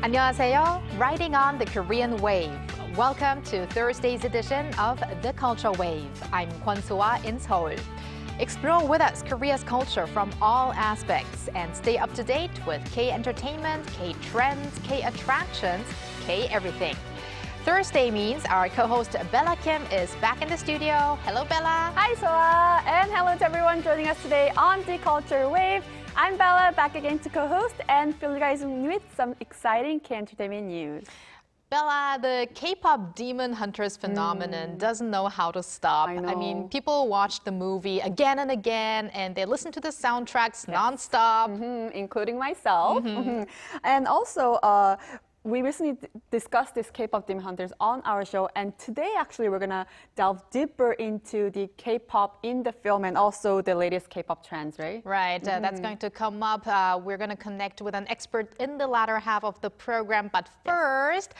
안녕하세요. Riding on the Korean wave. Welcome to Thursday's edition of The Culture Wave. I'm Kwon Soa in Seoul. Explore with us Korea's culture from all aspects and stay up to date with K-entertainment, K-trends, K-attractions, K-everything. Thursday means our co-host Bella Kim is back in the studio. Hello, Bella. Hi, Soa, and hello to everyone joining us today on The Culture Wave. I'm Bella, back again to co-host and fill you guys in with some exciting K-entertainment news. Bella, the K-pop Demon Hunters phenomenon doesn't know how to stop. I mean, people watch the movie again and again, and they listen to the soundtracks nonstop. Including myself. And also, we recently discussed this K-pop Demon Hunters on our show, and today actually we're gonna delve deeper into the K-pop in the film and also the latest K-pop trends, right? Right, that's going to come up. We're gonna connect with an expert in the latter half of the program, but first,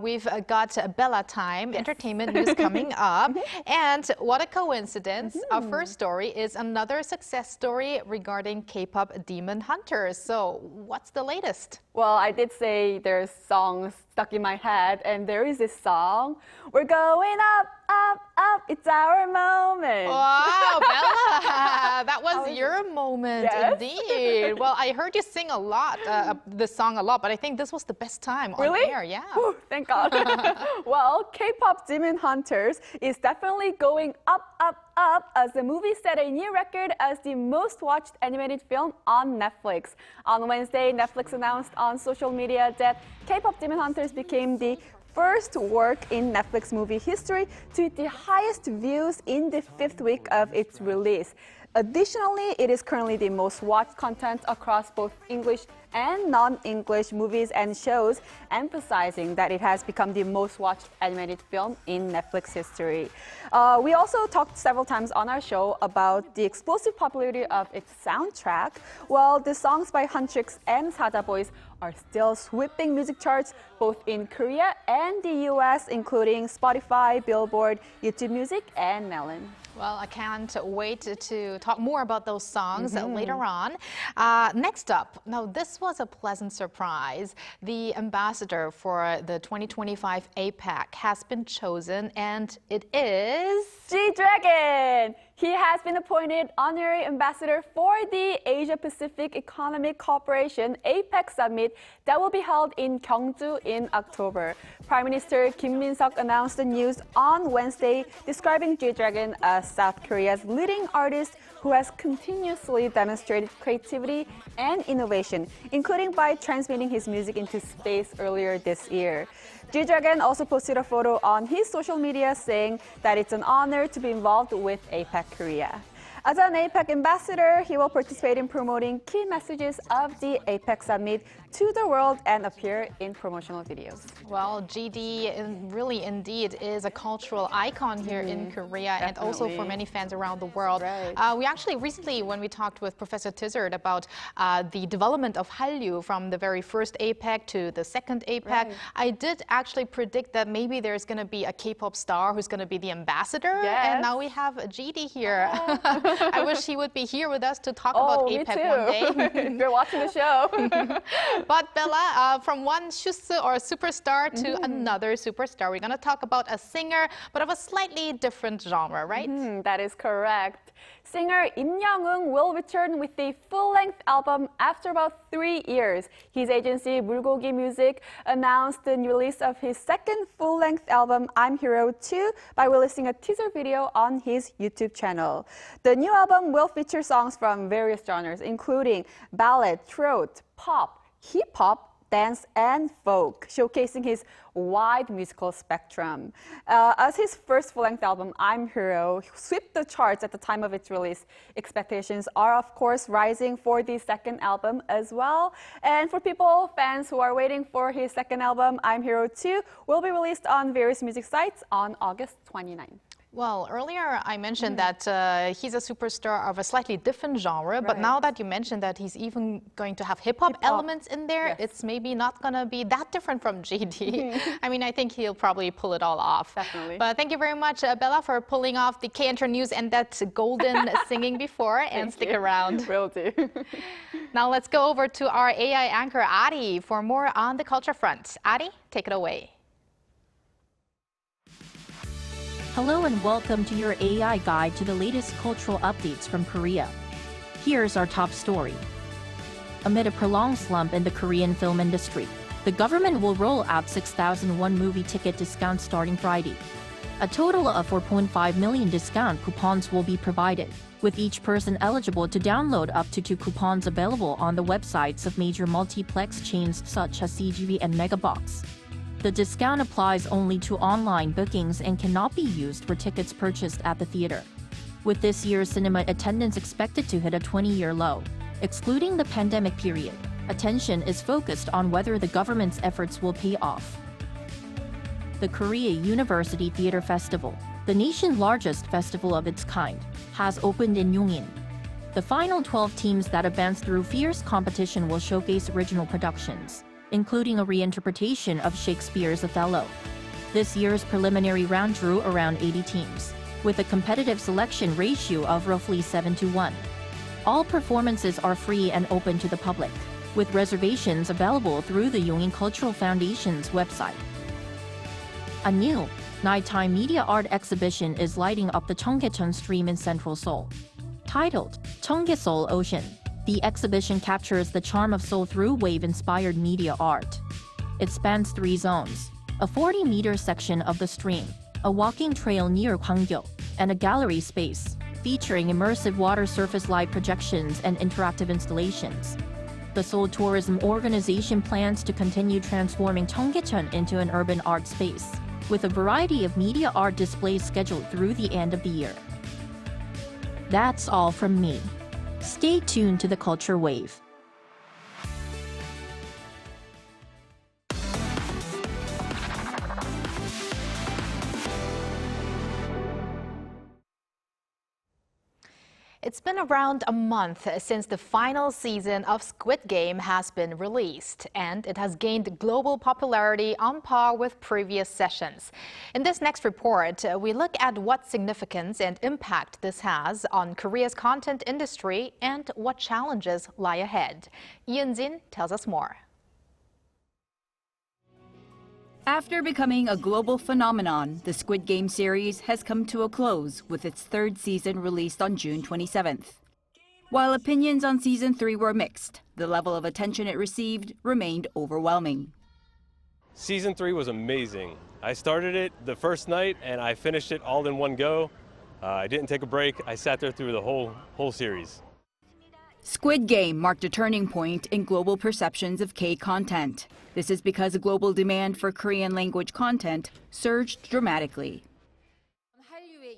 we've got Bella Time, entertainment news coming up. And what a coincidence, our first story is another success story regarding K-pop Demon Hunters. So what's the latest? Well, I did say there's songs stuck in my head, and there is this song, "We're going up, up, up, it's our moment." Wow, Bella, that was your moment indeed. Well, I heard you sing a lot, this song a lot, but I think this was the best time on air. Yeah. Whew, thank God. Well, K-pop Demon Hunters is definitely going up, up, up as the movie set a new record as the most watched animated film on Netflix. On Wednesday, Netflix announced on social media that K-pop Demon Hunters became the first work in Netflix movie history to hit the highest views in the 5th week of its release. Additionally, it is currently the most watched content across both English and non-English movies and shows, emphasizing that it has become the most watched animated film in Netflix history. We also talked several times on our show about the explosive popularity of its soundtrack. Well, the songs by Huntrix and Sada Boys are still sweeping music charts both in Korea and the US, including Spotify, Billboard, YouTube Music, and Melon. Well, I can't wait to talk more about those songs later on. Next up, now this was a pleasant surprise. The ambassador for the 2025 APEC has been chosen, and it is G-Dragon! He has been appointed honorary ambassador for the Asia-Pacific Economic Cooperation APEC Summit that will be held in Gyeongju in October. Prime Minister Kim Min-seok announced the news on Wednesday, describing G-Dragon as South Korea's leading artist who has continuously demonstrated creativity and innovation, including by transmitting his music into space earlier this year. G-Dragon also posted a photo on his social media saying that it's an honor to be involved with APEC Korea. As an APEC ambassador, he will participate in promoting key messages of the APEC Summit to the world and appear in promotional videos. Well, GD really indeed is a cultural icon here in Korea and also for many fans around the world. Right. We actually recently, when we talked with Professor Tizard about the development of Hallyu from the very first APEC to the second APEC, I did actually predict that maybe there's going to be a K-pop star who's going to be the ambassador. And now we have GD here. I wish he would be here with us to talk about APEC one day. If you're watching the show. But Bella, from one shusu or superstar to another superstar, we're going to talk about a singer, but of a slightly different genre, right? That is correct. Singer Im Young-eun will return with a full-length album after about 3 years. His agency, Mulgogi Music, announced the release of his second full-length album, I'm Hero 2, by releasing a teaser video on his YouTube channel. The new album will feature songs from various genres, including ballad, throat, pop, hip-hop, dance, and folk, showcasing his wide musical spectrum. As his first full-length album, I'm Hero, swept the charts at the time of its release. Expectations are, of course, rising for the second album as well. And for fans who are waiting for his second album, I'm Hero 2, will be released on various music sites on August 29th. Well, earlier I mentioned that he's a superstar of a slightly different genre, but now that you mentioned that he's even going to have hip-hop elements in there, it's maybe not going to be that different from GD. I mean, I think he'll probably pull it all off. Definitely. But thank you very much, Bella, for pulling off the K-Enter news and that golden singing before, and stick around. Will do. Now let's go over to our AI anchor, Ari, for more on the culture front. Ari, take it away. Hello and welcome to your AI guide to the latest cultural updates from Korea. Here's our top story. Amid a prolonged slump in the Korean film industry, the government will roll out 6,001 movie ticket discounts starting Friday. A total of 4.5 million discount coupons will be provided, with each person eligible to download up to 2 coupons available on the websites of major multiplex chains such as CGV and Megabox. The discount applies only to online bookings and cannot be used for tickets purchased at the theater. With this year's cinema attendance expected to hit a 20-year low, excluding the pandemic period, attention is focused on whether the government's efforts will pay off. The Korea University Theater Festival, the nation's largest festival of its kind, has opened in Yongin. The final 12 teams that advance through fierce competition will showcase original productions, including a reinterpretation of Shakespeare's Othello. This year's preliminary round drew around 80 teams, with a competitive selection ratio of roughly 7-1. All performances are free and open to the public, with reservations available through the Yongin Cultural Foundation's website. A new, nighttime media art exhibition is lighting up the Cheonggyecheon stream in central Seoul. Titled Cheonggye Ocean, the exhibition captures the charm of Seoul through wave-inspired media art. It spans 3 zones, a 40-meter section of the stream, a walking trail near Gwanggyo, and a gallery space, featuring immersive water surface light projections and interactive installations. The Seoul Tourism Organization plans to continue transforming Cheonggyecheon into an urban art space, with a variety of media art displays scheduled through the end of the year. That's all from me. Stay tuned to the Culture Wave. It's been around a month since the final season of Squid Game has been released, and it has gained global popularity on par with previous sessions. In this next report, we look at what significance and impact this has on Korea's content industry and what challenges lie ahead. Yoon-jin tells us more. After becoming a global phenomenon, the Squid Game series has come to a close with its 3rd season released on June 27th. While opinions on Season 3 were mixed, the level of attention it received remained overwhelming. Season 3 was amazing. I started it the first night and I finished it all in one go. I didn't take a break. I sat there through the whole series. Squid Game marked a turning point in global perceptions of K-content. This is because a global demand for Korean language content surged dramatically.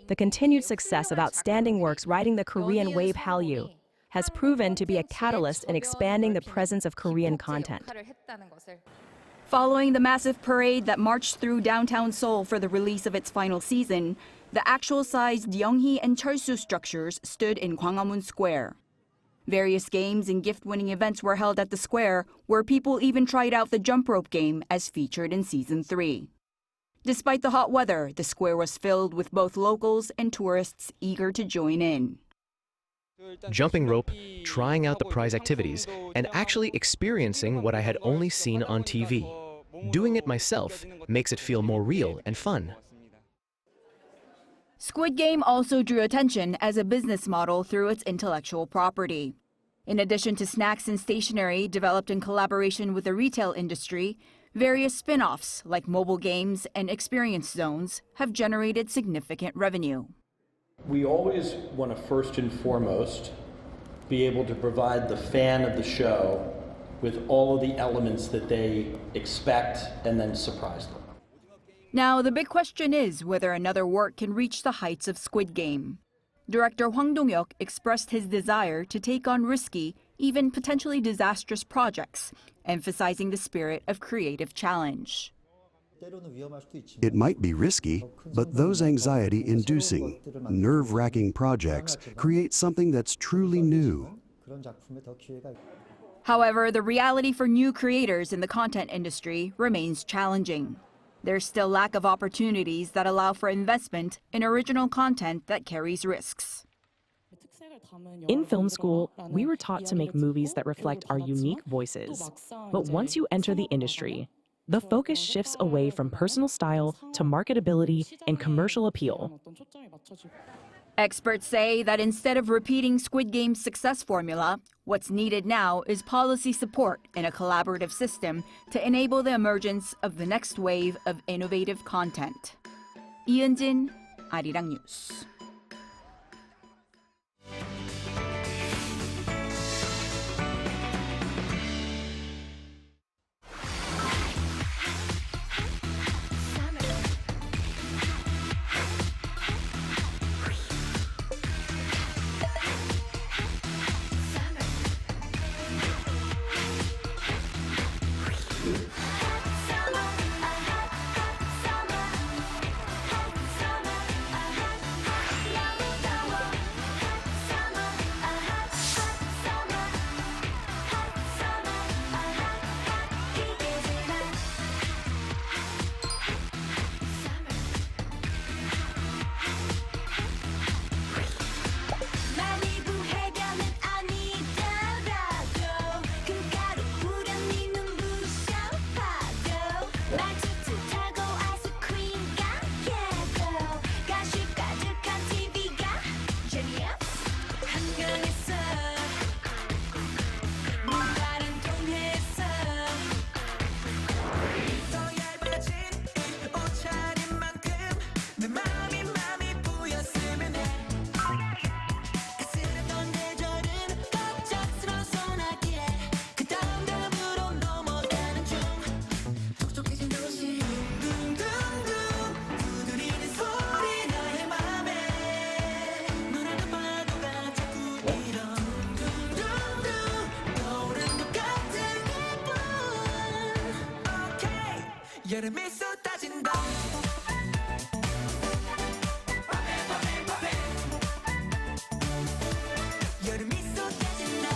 The continued success of outstanding works riding the Korean wave Hallyu has proven to be a catalyst in expanding the presence of Korean content. Following the massive parade that marched through downtown Seoul for the release of its final season, the actual-sized Yeonghee and Cheolsu structures stood in Gwanghwamun Square. Various games and gift-winning events were held at the square, where people even tried out the jump rope game as featured in Season 3. Despite the hot weather, the square was filled with both locals and tourists eager to join in. Jumping rope, trying out the prize activities, and actually experiencing what I had only seen on TV. Doing it myself makes it feel more real and fun. Squid Game also drew attention as a business model through its intellectual property. In addition to snacks and stationery developed in collaboration with the retail industry, various spin-offs like mobile games and experience zones have generated significant revenue. We always want to first and foremost be able to provide the fan of the show with all of the elements that they expect and then surprise them. Now, the big question is whether another work can reach the heights of Squid Game. Director Hwang Dong-hyuk expressed his desire to take on risky, even potentially disastrous projects, emphasizing the spirit of creative challenge. It might be risky, but those anxiety-inducing, nerve-wracking projects create something that's truly new. However, the reality for new creators in the content industry remains challenging. There's still lack of opportunities that allow for investment in original content that carries risks. In film school, we were taught to make movies that reflect our unique voices. But once you enter the industry, the focus shifts away from personal style to marketability and commercial appeal. Experts say that instead of repeating Squid Game's success formula, what's needed now is policy support and a collaborative system to enable the emergence of the next wave of innovative content. 이은진, 아리랑 뉴스. 여름이 쏟아진다. 여름이 쏟아진다. 여름이 쏟아진다.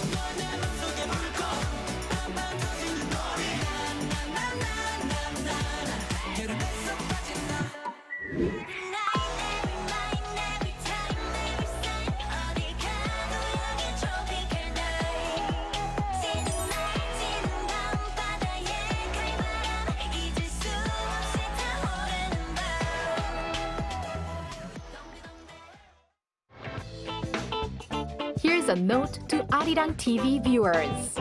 너내 맘속에 물고 밤밤 터지는 노래. Here's a note to Arirang TV viewers.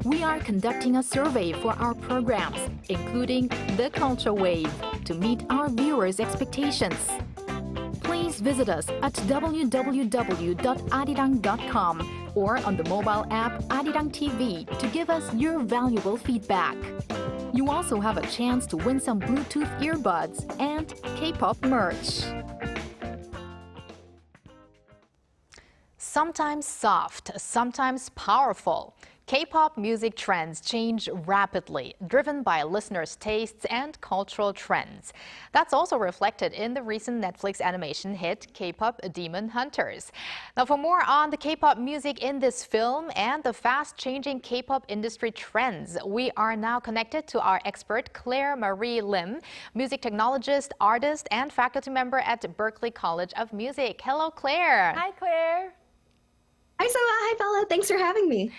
We are conducting a survey for our programs, including The Culture Wave, to meet our viewers' expectations. Please visit us at www.arirang.com or on the mobile app Arirang TV to give us your valuable feedback. You also have a chance to win some Bluetooth earbuds and K-pop merch. Sometimes soft, sometimes powerful. K-pop music trends change rapidly, driven by listeners' tastes and cultural trends. That's also reflected in the recent Netflix animation hit KPop Demon Hunters. Now, for more on the K-pop music in this film and the fast-changing K-pop industry trends, we are now connected to our expert Claire Marie Lim, music technologist, artist, and faculty member at Berklee College of Music. Hello, Claire. Hi, Claire. Hi, Soa. Hi, Bella. Thanks for having me.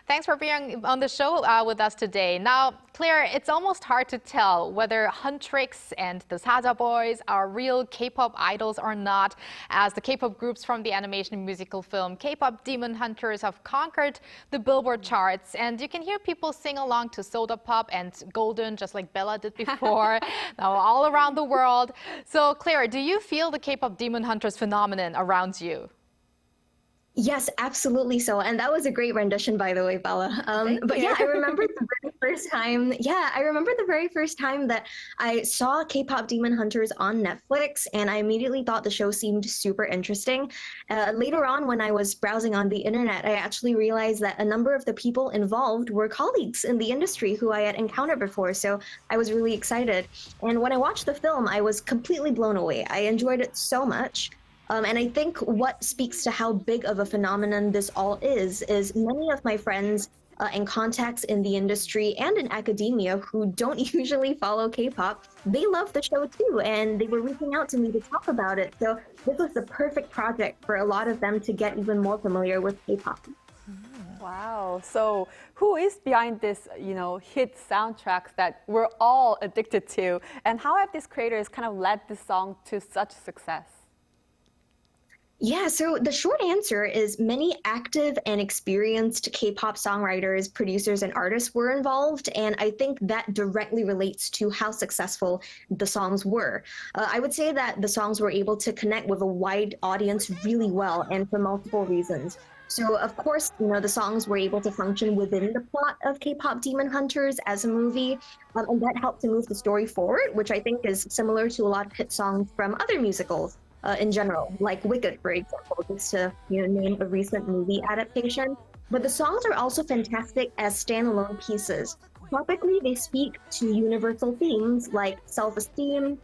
Thanks for being on the show with us today. Now, Claire, it's almost hard to tell whether Huntrix and the Saja Boys are real K-pop idols or not, as the K-pop groups from the animation musical film KPop Demon Hunters have conquered the Billboard charts, and you can hear people sing along to Soda Pop and Golden, just like Bella did before, now all around the world. So, Claire, do you feel the K-pop Demon Hunters phenomenon around you? Yes, absolutely so. And that was a great rendition, by the way, Bella. But yeah, I remember the very first time. Yeah, I remember the very first time that I saw K-pop Demon Hunters on Netflix, and I immediately thought the show seemed super interesting. Later on, when I was browsing on the internet, I actually realized that a number of the people involved were colleagues in the industry who I had encountered before. So I was really excited. And when I watched the film, I was completely blown away. I enjoyed it so much. And I think what speaks to how big of a phenomenon this all is many of my friends and contacts in the industry and in academia who don't usually follow K-pop, they love the show too, and they were reaching out to me to talk about it. So this was the perfect project for a lot of them to get even more familiar with K-pop. Wow. So who is behind this, hit soundtracks that we're all addicted to? And how have these creators kind of led this song to such success? Yeah, so the short answer is many active and experienced K-pop songwriters, producers, and artists were involved, and I think that directly relates to how successful the songs were. I would say that the songs were able to connect with a wide audience really well, and for multiple reasons. So, of course, the songs were able to function within the plot of K-pop Demon Hunters as a movie, and that helped to move the story forward, which I think is similar to a lot of hit songs from other musicals. In general, like Wicked, for example, just to name a recent movie adaptation. But the songs are also fantastic as standalone pieces. Topically, they speak to universal themes like self-esteem,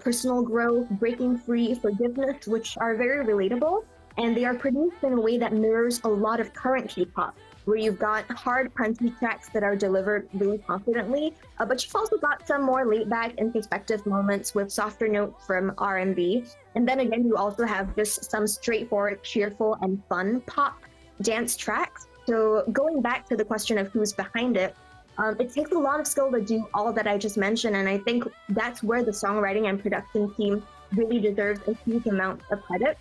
personal growth, breaking free, forgiveness, which are very relatable. And they are produced in a way that mirrors a lot of current K-pop, where you've got hard, punchy tracks that are delivered really confidently, but you've also got some more laid-back, introspective moments with softer notes from R&B. And then again, you also have just some straightforward, cheerful, and fun pop dance tracks. So going back to the question of who's behind it, it takes a lot of skill to do all that I just mentioned, and I think that's where the songwriting and production team really deserves a huge amount of credit.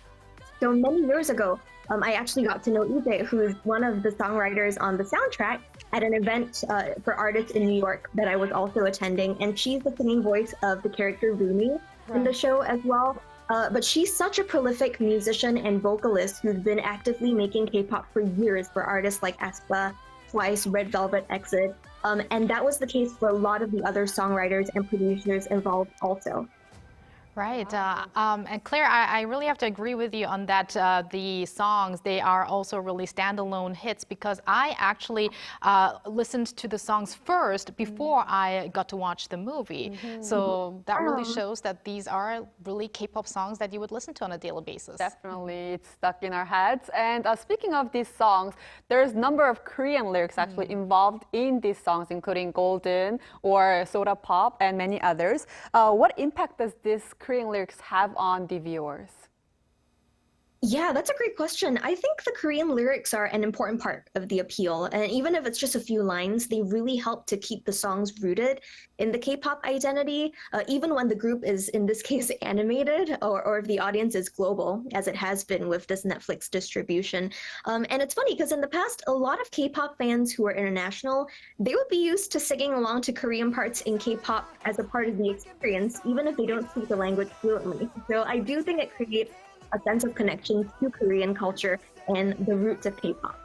So many years ago, I actually got to know Lee, who is one of the songwriters on the soundtrack, at an event for artists in New York that I was also attending. And she's the singing voice of the character Rumi in the show as well. But she's such a prolific musician and vocalist who's been actively making K-pop for years for artists like aespa, Twice, Red Velvet, EXID. And that was the case for a lot of the other songwriters and producers involved also. Right. And Claire, I really have to agree with you on that. The songs, they are also really standalone hits because I actually listened to the songs first before I got to watch the movie. So that really shows that these are really K-pop songs that you would listen to on a daily basis. Definitely. It's stuck in our heads. And speaking of these songs, there's a number of Korean lyrics actually involved in these songs, including Golden or Soda Pop and many others. What impact does this Korean lyrics have on the viewers? Yeah, that's a great question. I think the Korean lyrics are an important part of the appeal. And even if it's just a few lines, they really help to keep the songs rooted in the K-pop identity, even when the group is, in this case, animated or if the audience is global, as it has been with this Netflix distribution. And it's funny because in the past, a lot of K-pop fans who are international, they would be used to singing along to Korean parts in K-pop as a part of the experience, even if they don't speak the language fluently. So I do think it creates a sense of connection to Korean culture and the roots of K-pop.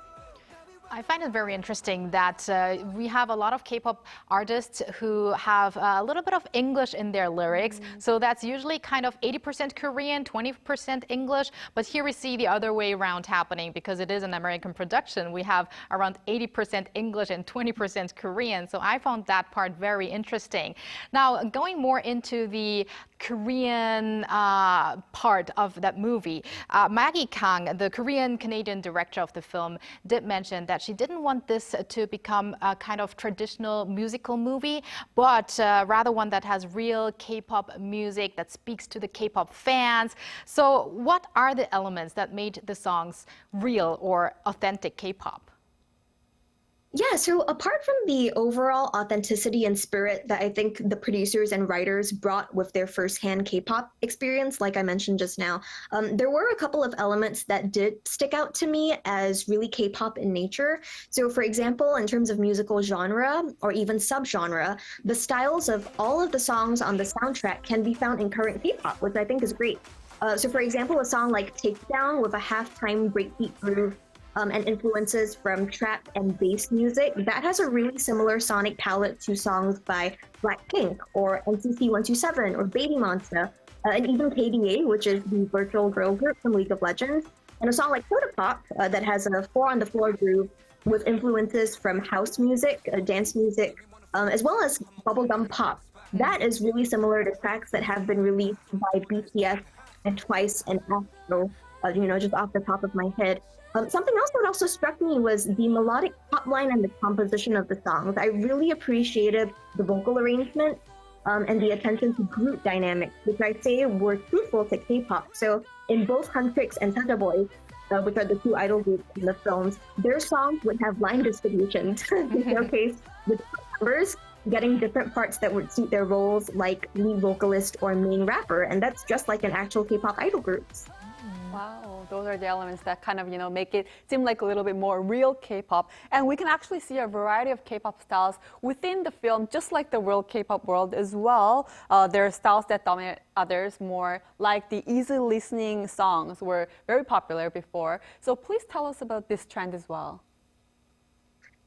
I find it very interesting that we have a lot of K-pop artists who have a little bit of English in their lyrics. So that's usually kind of 80% Korean, 20% English. But here we see the other way around happening because it is an American production. We have around 80% English and 20% Korean. So I found that part very interesting. Now, going more into the Korean part of that movie, Maggie Kang, the Korean-Canadian director of the film, did mention that she didn't want this to become a kind of traditional musical movie, but rather one that has real K-pop music that speaks to the K-pop fans. So what are the elements that made the songs real or authentic K-pop? Yeah, so apart from the overall authenticity and spirit that I think the producers and writers brought with their firsthand K-pop experience, like I mentioned just now, there were a couple of elements that did stick out to me as really K-pop in nature. So for example, in terms of musical genre or even subgenre, the styles of all of the songs on the soundtrack can be found in current K-pop, which I think is great. So for example, a song like Takedown with a halftime breakbeat groove and influences from trap and bass music, that has a really similar sonic palette to songs by Blackpink or NCT 127 or Baby Monster, and even KDA, which is the virtual girl group from League of Legends, and a song like Soda Pop that has a 4-on-the-floor groove with influences from house music, dance music, as well as bubblegum pop. That is really similar to tracks that have been released by BTS and Twice and Astro, just off the top of my head. Something else that also struck me was the melodic top line and the composition of the songs. I really appreciated the vocal arrangement and the attention to group dynamics, which I say were crucial to K-pop. So in both Huntrix and Taebaek, which are the two idol groups in the films, their songs would have line distributions to showcase the members getting different parts that would suit their roles, like lead vocalist or main rapper, and that's just like an actual K-pop idol groups. Wow, those are the elements that kind of, make it seem like a little bit more real K-pop. And we can actually see a variety of K-pop styles within the film, just like the real K-pop world as well. There are styles that dominate others more, like the easy listening songs were very popular before. So please tell us about this trend as well.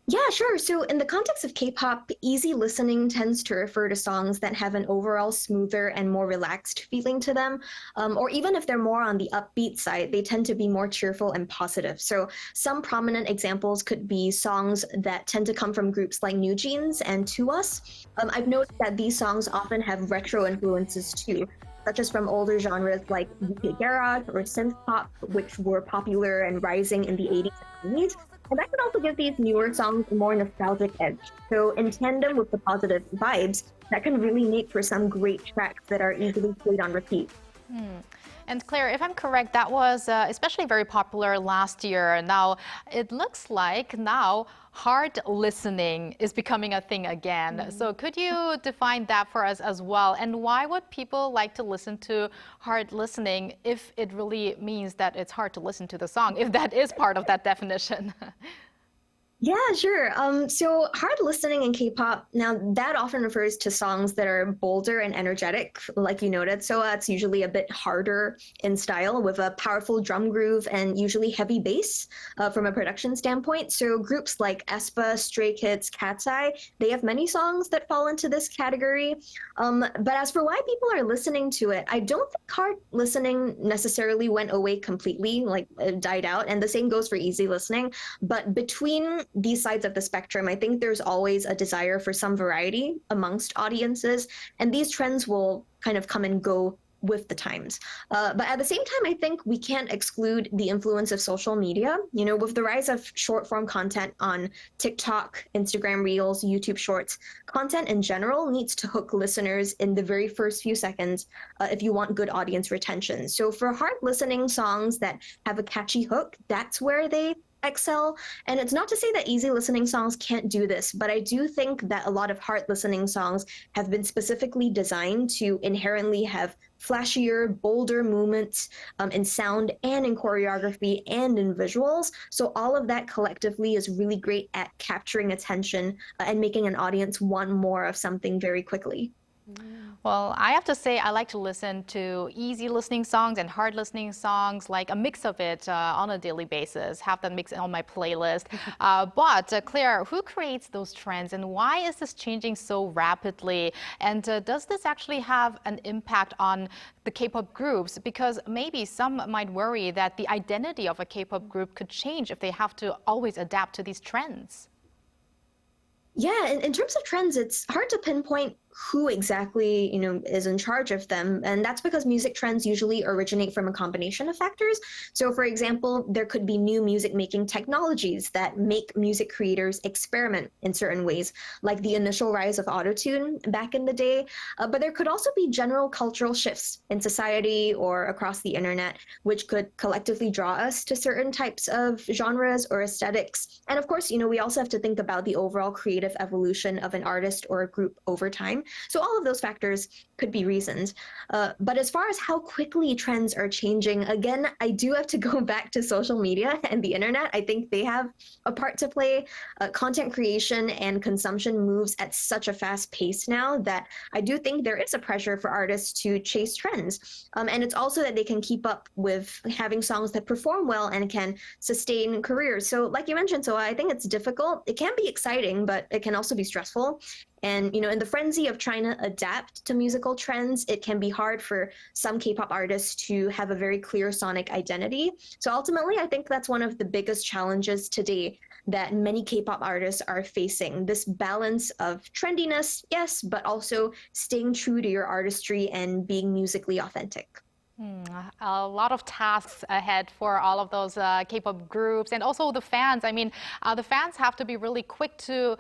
Yeah, sure. So in the context of K-pop, easy listening tends to refer to songs that have an overall smoother and more relaxed feeling to them. Or even if they're more on the upbeat side, they tend to be more cheerful and positive. So some prominent examples could be songs that tend to come from groups like New Jeans and To Us. I've noticed that these songs often have retro influences too, such as from older genres like UK garage or synth pop, which were popular and rising in the 80s and 90s. And that can also give these newer songs a more nostalgic edge. So in tandem with the positive vibes, that can really make for some great tracks that are easily played on repeat. And Claire, if I'm correct, that was especially very popular last year. Now, it looks like now hard listening is becoming a thing again. So could you define that for us as well? And why would people like to listen to hard listening if it really means that it's hard to listen to the song, if that is part of that definition? Yeah, sure. So hard listening in K-pop, now that often refers to songs that are bolder and energetic, like you noted. So it's usually a bit harder in style with a powerful drum groove and usually heavy bass from a production standpoint. So groups like aespa, Stray Kids, Cat's Eye, they have many songs that fall into this category. But as for why people are listening to it, I don't think hard listening necessarily went away completely, like it died out. And the same goes for easy listening. But between these sides of the spectrum, I think there's always a desire for some variety amongst audiences, and these trends will kind of come and go with the times. But at the same time, I think we can't exclude the influence of social media. With the rise of short form content on TikTok, Instagram Reels, YouTube Shorts, content in general needs to hook listeners in the very first few seconds if you want good audience retention. So for hard listening songs that have a catchy hook, that's where they excel. And it's not to say that easy listening songs can't do this, but I do think that a lot of hard listening songs have been specifically designed to inherently have flashier, bolder movements in sound and in choreography and in visuals. So all of that collectively is really great at capturing attention and making an audience want more of something very quickly. Well, I have to say I like to listen to easy listening songs and hard listening songs, like a mix of it on a daily basis, have that mix on my playlist. But Claire, who creates those trends and why is this changing so rapidly? And does this actually have an impact on the K-pop groups? Because maybe some might worry that the identity of a K-pop group could change if they have to always adapt to these trends. Yeah, in terms of trends, it's hard to pinpoint who exactly, is in charge of them. And that's because music trends usually originate from a combination of factors. So for example, there could be new music making technologies that make music creators experiment in certain ways, like the initial rise of autotune back in the day. But there could also be general cultural shifts in society or across the internet, which could collectively draw us to certain types of genres or aesthetics. And of course, we also have to think about the overall creative evolution of an artist or a group over time. So all of those factors could be reasons. But as far as how quickly trends are changing, again, I do have to go back to social media and the internet. I think they have a part to play. Content creation and consumption moves at such a fast pace now that I do think there is a pressure for artists to chase trends. And it's also that they can keep up with having songs that perform well and can sustain careers. So like you mentioned, so I think it's difficult. It can be exciting, but it can also be stressful. And, in the frenzy of trying to adapt to musical trends, it can be hard for some K-pop artists to have a very clear sonic identity. So ultimately, I think that's one of the biggest challenges today that many K-pop artists are facing. This balance of trendiness, yes, but also staying true to your artistry and being musically authentic. A lot of tasks ahead for all of those K-pop groups and also the fans. I mean, the fans have to be really quick to,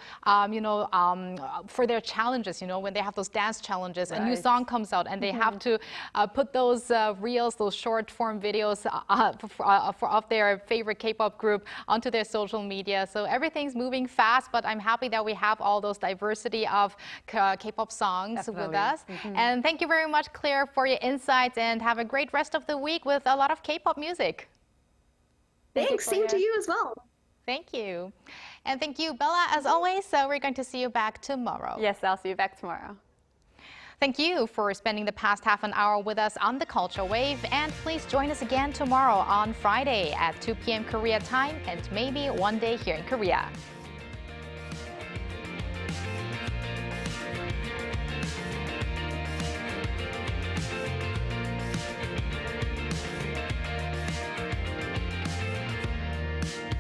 for their challenges, when they have those dance challenges, a new song comes out and they have to put those reels, those short form videos of their favorite K-pop group onto their social media. So everything's moving fast, but I'm happy that we have all those diversity of K-pop songs with us. And thank you very much, Claire, for your insights, and have a great rest of the week with a lot of K-pop music. Thanks, same to you as well. Thank you. And thank you, Bella, as always. So we're going to see you back tomorrow. Yes, I'll see you back tomorrow. Thank you for spending the past half an hour with us on the Culture Wave. And please join us again tomorrow on Friday at 2 p.m. Korea time and maybe one day here in Korea.